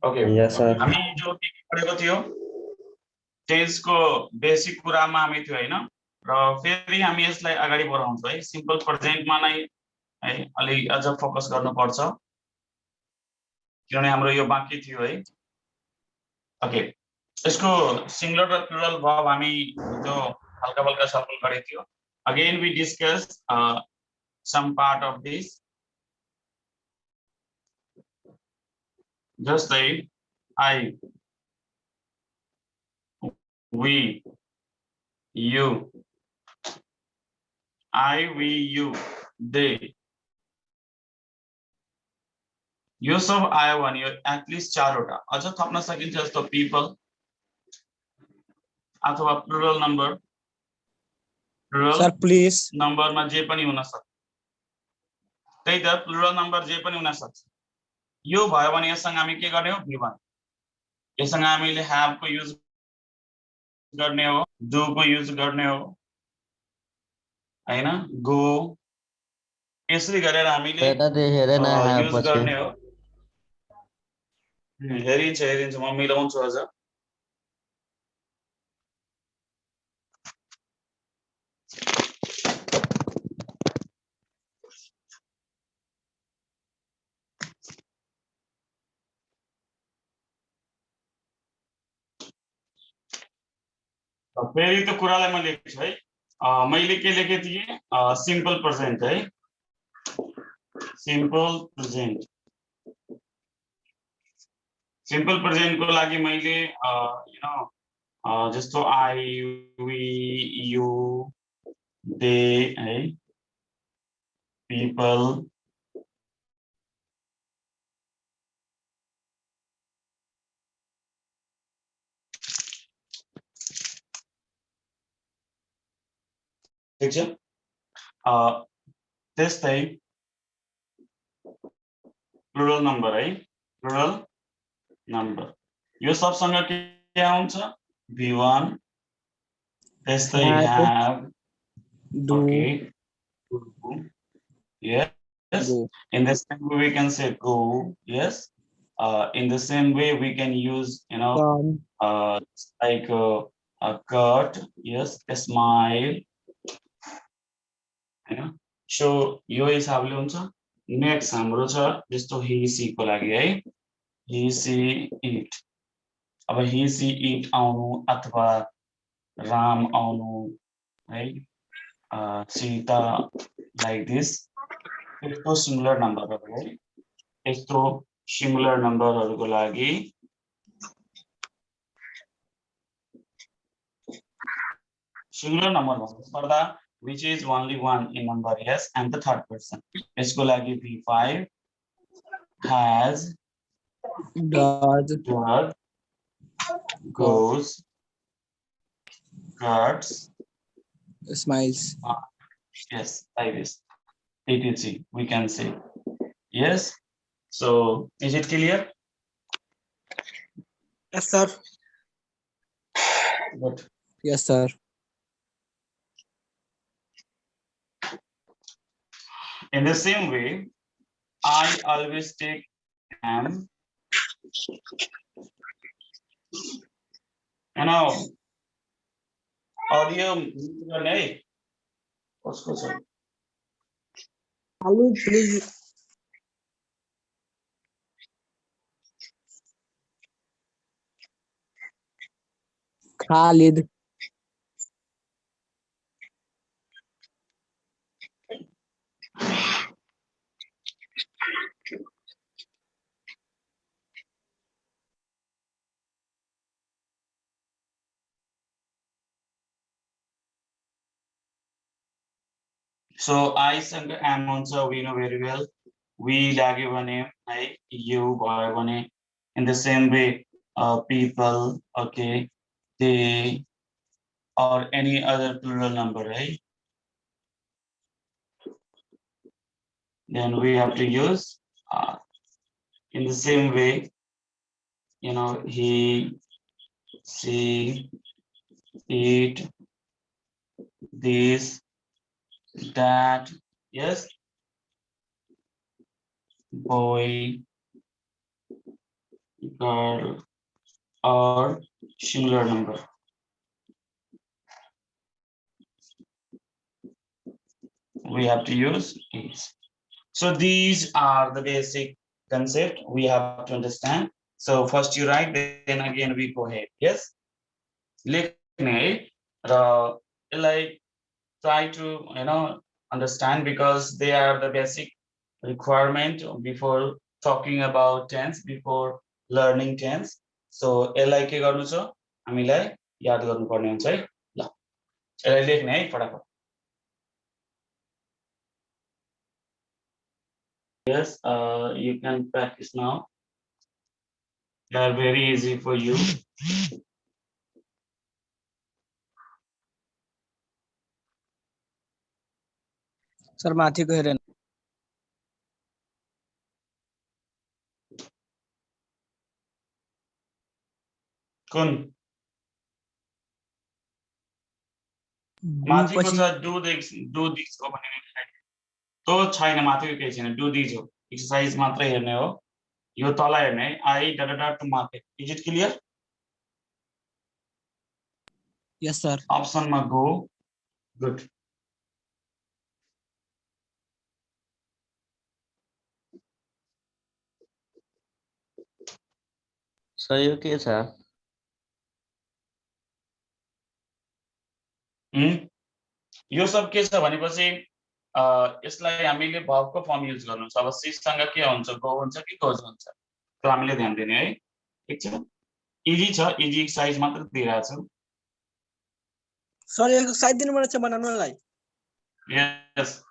Okay Yes, sir. हामी जो पढेको थियो टेन्सको बेसिक कुरामा हामी थियो हैन र फेरि हामी यसलाई अगाडि बढाउँछौँ है सिम्पल प्रेजेन्टमा नै है अलि अझ फोकस गर्नुपर्छ किनभने हाम्रो यो बाँकी थियो है ओके यसको सिंगुलर र प्लुरल भर्ब हामी जो हल्का बल्का छलफल गरेको थियो again we discuss some part of this just like I we you I we you they यो सब आयो भने यो एटलिस्ट चारवटा अझ थप्न सकिन्छ जस्तो people अथवा प्लुरल नम्बर Sir, please. नम्बरमा जे पनि हुन सक्छ त्यही त प्लुरल नम्बर जे पनि हुन सक्छ यो भयो भने यससँग हामी के गर्ने हो v1 यससँग हामीले have को युज गर्ने हो do को युज गर्ने हो हैन go यसरी गरेर हामीले युज गर्ने हो हेरिन्छ म मिलाउँछु अझ फेरि त्यो कुरालाई म लेख्छु है मैले के लेखेको थिएँ सिम्पल प्रेजेन्ट है सिम्पल प्रेजेन्टको लागि मैले यु नो जस्तो आई वी यू दे है पीपल ठीक छ त्यस्तै प्लुरल नम्बर है प्लुरल नम्बर यो सबसँग के आउँछ v1 त्यस्तै have Do. okay yes Go. in the same way we can say go yes in the same way we can use you know like a cut yes a smile हैन सो यो हिसाबले हुन्छ next हाम्रो छ जस्तो he she को लागि है he she it अब he she it आउनु अथवा राम आउनु है सीता लाइक दिस यस्तो सिमिलर नम्बरहरु है यस्तो सिमिलर नम्बरहरुको लागि सिमिलर नम्बर भन्नु पर्दा which is only one in number yes and the third person यसको लागि v5 has does goes cuts smiles yes like this etc we can say yes so is it clear yes sir good yes sir in the same way I always take am you know audio गर्ने है कसको छ Khalid please Khalid so I सँग am हुन्छ we know very well we लाग्यो भने है you भयो भने in the same way people okay they or any other plural number right then we have to use in the same way you know he she it this that yes boy girl or similar number. We have to use is. So these are the basic concept we have to understand. So first you write, then again we go ahead. Yes. Like try to understand, because they are the basic requirement before talking about tense, before learning tense. So यसलाई के गर्नु छ, हामीलाई याद गर्नुपर्ने हुन्छ है। ल यसलाई लेख्ने है फटाफट। Yes, you can practice now. They are very easy for you. Sir माथि को हेरेन। कुन माथिको छ do these हो भने तो छैन, माथिको केही छैन, do these हो, एक्सरसाइज मात्रै हेर्ने हो। यो तल हेर्ने है, I to market. Is it clear? Yes sir. Option मा go. Good. सर यो के छ? यो सब के छ भनेपछि यसलाई हामीले verb को फर्म युज गर्नु छ। अब सी सँग के हुन्छ, go हुन्छ कि goes हुन्छ, त्यो हामीले ध्यान दिने है। ठीक छ, इजी छ, इजी एक्सरसाइज मात्र दिइरा छु। सर यो साइड दिनु पर्छ बनाउनलाई। यस।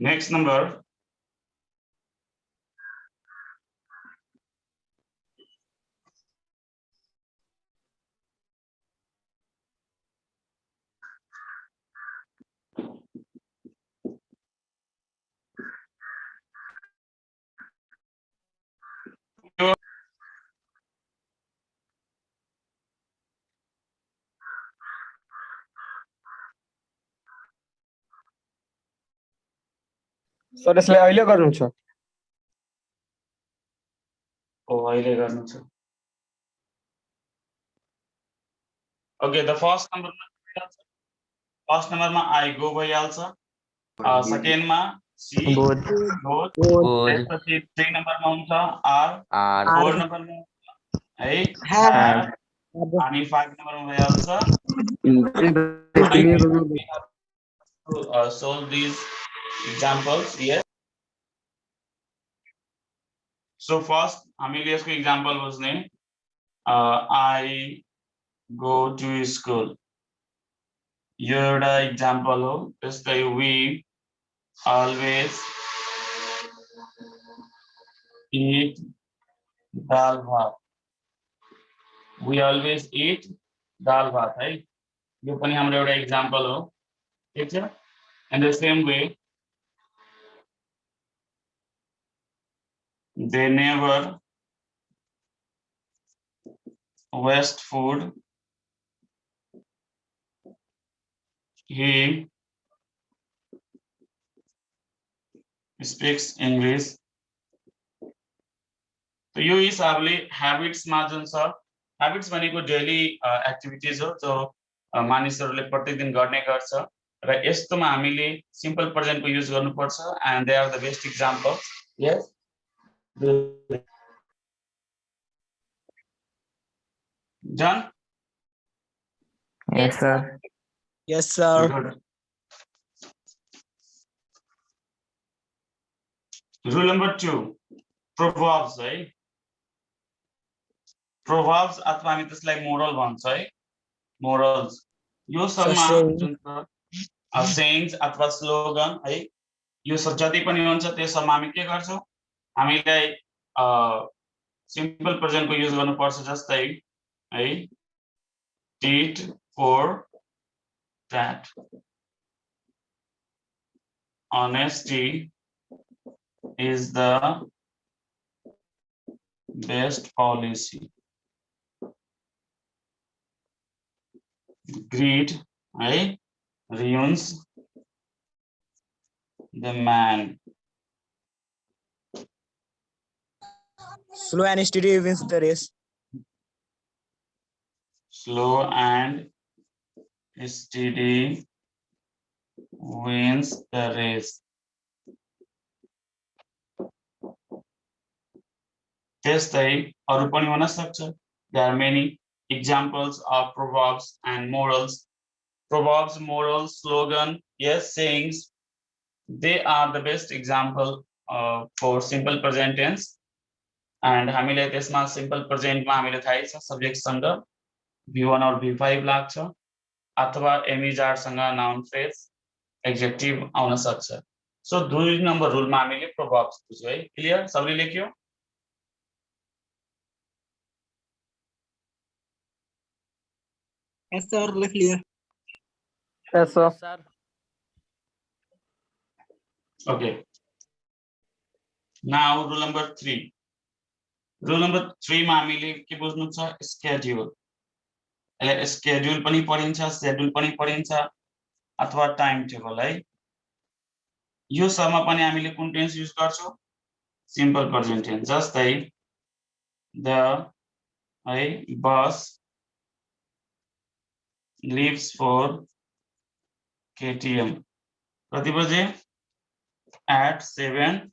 Next number. सर यसलाई अहिले गर्नु छ? ओ अहिले गर्नु छ। Okay, the first number मा I go भइहाल्छ। सेकेन्ड मा C Good. त्यसपछि 3 नम्बरमा हुन्छ R, 4 नम्बरमा है have, अनि 5 नम्बरमा भइहाल्छ। Solve these examples here. So first हामीले यसको example बुझ्ने, I go to school, यो एउटा example हो। त्यस्तै we always eat dal bhat, we always eat dal bhat है, यो पनि हाम्रो एउटा example हो। ठीक छ, in the same way they never waste food, he speaks English। तो यो हिसाबले habits मा जुन छ, habits भनेको डेली एक्टिभिटीज हो जो मानिसहरूले प्रतिदिन गर्ने गर्छ, र यस्तोमा हामीले सिम्पल प्रेजेन्ट को युज गर्नुपर्छ, and they are the best examples। Yes, done? Yes sir. Yes sir. Good. Rule number 2, proverbs है। proverbs अथवा हामी त्यसलाई मोरल भन्छ है, morals। यो सबमा जुन sayings अथवा स्लोगन है, यो सब जति पनि हुन्छ त्यो सबमा हामी के गर्छौं, हामीलाई सिम्पल प्रेजेन्ट को युज गर्नुपर्छ। जस्तै है tit for that honesty is the best policy. Greed, right, ruins the man. Slow and steady wins the race. Slow and steady wins the race. त्यस्तै अरु पनि हुन सक्छ. There are many examples of proverbs and morals. Proverbs, morals, slogan, yes, sayings. They are the best example for simple present tense. And हामीले त्यसमा simple present मा हामीले थाहै छ subject सँग V1 or V5 लाग्छ अथवा एमिजार सँग noun phrase adjective आउन सक्छ. So 2 नम्बर रुल मा हामीले proverbs बुझ्यो है. क्लियर सबैले लेख्यो? Yes, sir. Look clear. Yes, sir. sir. Okay. Now rule number 3. Rule number 3 मा हामीले के बुझ्नु छ schedule. એટલે schedule पनि पढिन्छ, schedule पनि पढिन्छ अथवा टाइम टेबल है. यो सबमा पनि हामीले कुन टेन्स युज गर्छौं? Simple present tense. जस्तै the bus leaves for KTM. कति बजे? At 7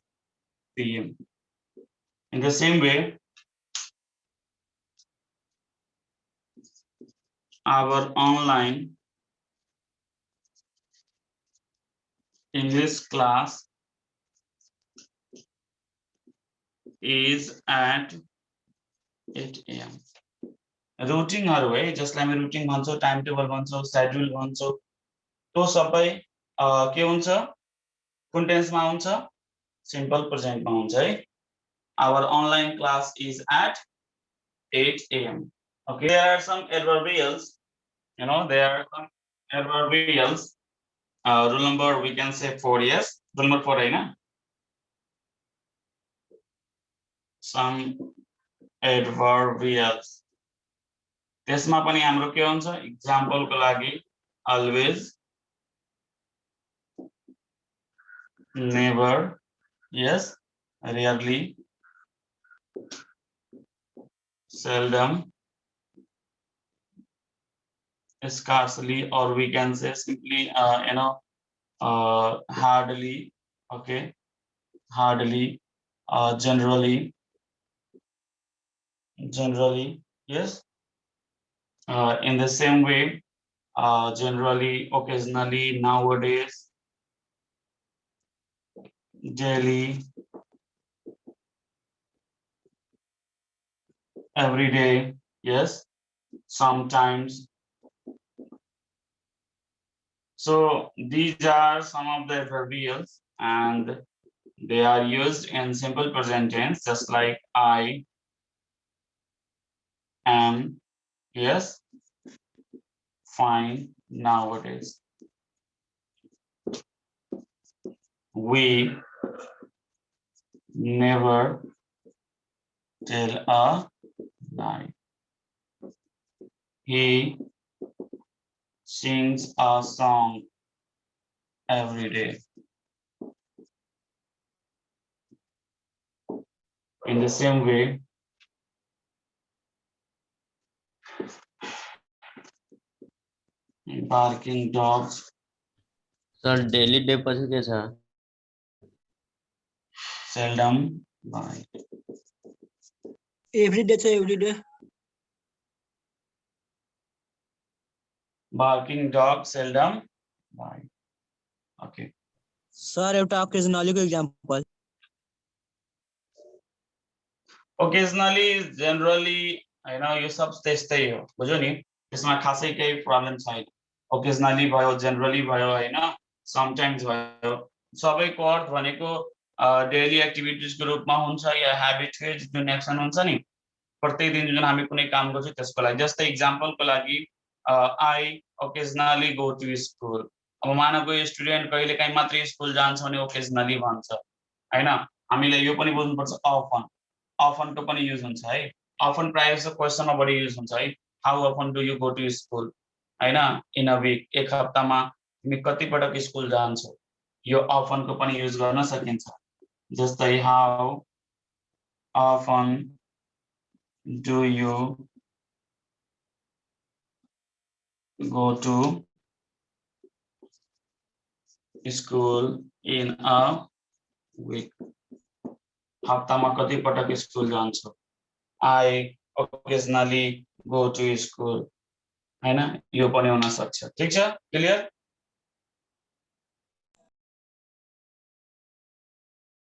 p.m. In the same way, our online English class is at 8 a.m. Routing हरु है जसलाई हामी रुटिन भन्छौं, टाइम टेबल भन्छौं, शेड्युल भन्छौं. त्यो सबै के हुन्छ? कुन टेन्समा हुन्छ? सिम्पल प्रेजेन्टमा हुन्छ है. Our online class is at 8 a.m. Okay, there are some adverbials. You know, there are some adverbials. Rule number we can say 4. Yes, rule number 4 है ना? Some adverbials. त्यसमा पनि हाम्रो के हुन्छ? एक्जाम्पल को लागि always, never, yes, rarely, seldom, scarcely, or we can say simply hardly. Okay, hardly, generally, yes. In the same way, generally, occasionally, nowadays, daily, every day, yes, sometimes. So these are some of the adverbials and they are used in simple present tense, just like I am, yes, fine nowadays. We never tell a lie. He sings a song every day. In the same way, barking dogs. Sir, daily day પછી કે છે? Seldom bite. Every day, sir. Every day. Barking dog seldom bite. Okay. Sir, एउटा occasionally को example. Occasionally, generally, यो सब त्यस्तै हो, बुझ्यो नि? यसमा खासै केही प्रब्लम छैन. Occasionally भयो, generally भयो, हैन, sometimes भयो. सबैको अर्थ भनेको डेली एक्टिभिटीज को रूपमा हुन्छ या ह्याबिट के जुन एक्सन हुन्छ नि प्रत्येक दिन जुन हामी कुनै काम गर्छौं त्यसको लागि. जस्तै एक्जाम्पल को लागि I occasionally go to school. अब मानव कोही स्टुडेन्ट कहिलेकाहीँ मात्रै स्कुल जान्छ भने ओकेजनली भन्छ हैन। हामीले यो पनि बुझ्नुपर्छ अफन, अफनको पनि युज हुन्छ है। अफन प्रायः जस्तो क्वेसनमा बढी युज हुन्छ है। How often do you go to school हैन, इन अ विक, एक हप्तामा तिमी कति पटक स्कुल जान्छौ, यो अफनको पनि युज गर्न सकिन्छ। जस्तै how often do you go to school in a week, हप्तामा कति पटक स्कुल जान्छौ। I occasionally go to school हैन, यो पनि हुन सक्छ। ठीक छ, क्लियर?